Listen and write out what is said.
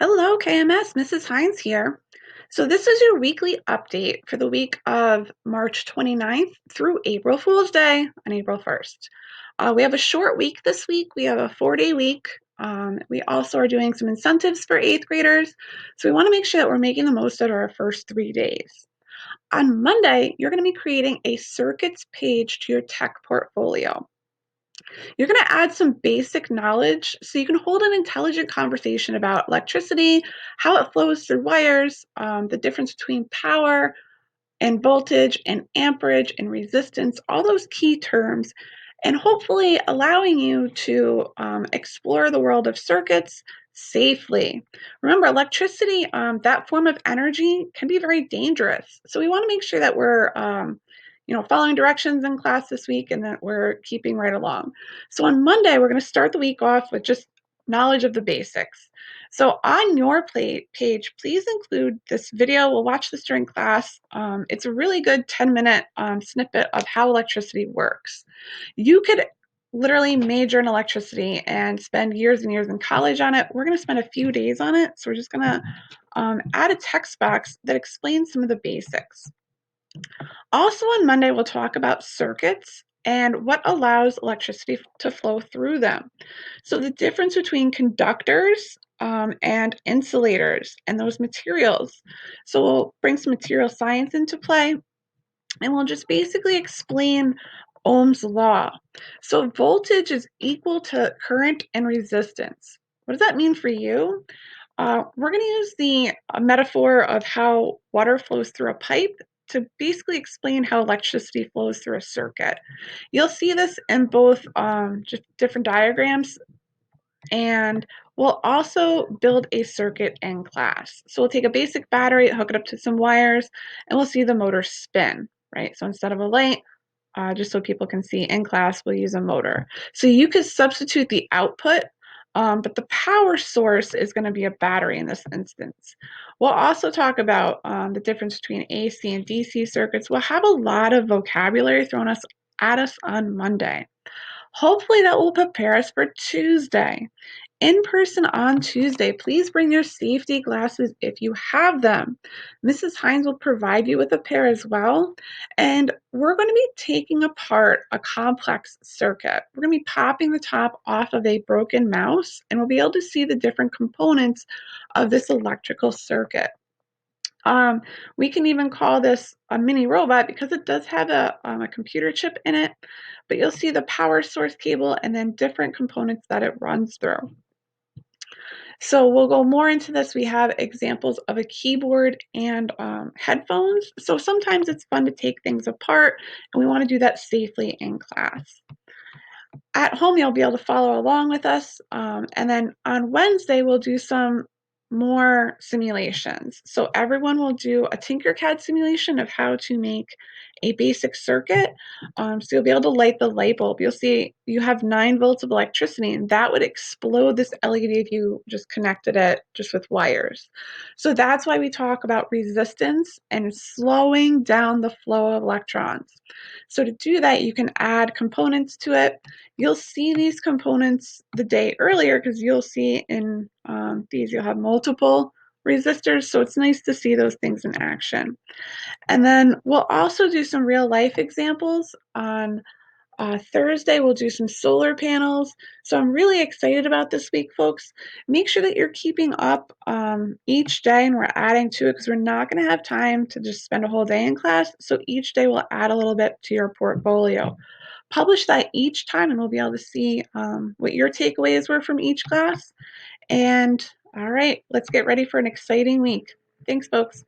Hello, KMS. Mrs. Hines here. So this is your weekly update for the week of March 29th through April Fool's Day on April 1st. We have a short week this week. We have a 4-day week. We also are doing some incentives for 8th graders. So we want to make sure that we're making the most out of our first 3 days. On Monday, you're going to be creating a circuits page to your tech portfolio. You're going to add some basic knowledge so you can hold an intelligent conversation about electricity, how it flows through wires, the difference between power and voltage and amperage and resistance, all those key terms, and hopefully allowing you to explore the world of circuits safely. Remember, electricity, that form of energy, can be very dangerous. So we want to make sure that we're following directions in class this week and that we're keeping right along. So on Monday, we're going to start the week off with just knowledge of the basics. So on your page, please include this video. We'll watch this during class. It's a really good 10-minute snippet of how electricity works. You could literally major in electricity and spend years and years in college on it. We're going to spend a few days on it. So we're just going to add a text box that explains some of the basics. Also on Monday, we'll talk about circuits and what allows electricity to flow through them. So the difference between conductors and insulators and those materials. So we'll bring some material science into play and we'll just basically explain Ohm's law. So voltage is equal to current and resistance. What does that mean for you? We're going to use the metaphor of how water flows through a pipe to basically explain how electricity flows through a circuit. You'll see this in both just different diagrams, and we'll also build a circuit in class. So we'll take a basic battery, hook it up to some wires, and we'll see the motor spin, right? So instead of a light, just so people can see in class, we'll use a motor. So you could substitute the output, but the power source is going to be a battery in this instance. We'll also talk about the difference between AC and DC circuits. We'll have a lot of vocabulary thrown at us on Monday. Hopefully that will prepare us for Tuesday. In person on Tuesday, please bring your safety glasses if you have them. Mrs. Hines will provide you with a pair as well. And we're going to be taking apart a complex circuit. We're going to be popping the top off of a broken mouse, and we'll be able to see the different components of this electrical circuit. We can even call this a mini robot because it does have a computer chip in it, but you'll see the power source cable and then different components that it runs through. So we'll go more into this. We have examples of a keyboard and headphones. So sometimes it's fun to take things apart, and we want to do that safely in class. At home, you'll be able to follow along with us. And then on Wednesday, we'll do some more simulations. So everyone will do a Tinkercad simulation of how to make a basic circuit. So you'll be able to light the light bulb. You'll see you have 9 volts of electricity, and that would explode this LED if you just connected it just with wires. So that's why we talk about resistance and slowing down the flow of electrons. So to do that, you can add components to it. You'll see these components the day earlier because you'll see in these, you'll have multiple resistors. So it's nice to see those things in action. And then we'll also do some real life examples on Thursday. We'll do some solar panels. So I'm really excited about this week, folks. Make sure that you're keeping up each day, and we're adding to it because we're not going to have time to just spend a whole day in class. So each day we'll add a little bit to your portfolio. Publish that each time, and we'll be able to see what your takeaways were from each class. And all right, let's get ready for an exciting week. Thanks, folks.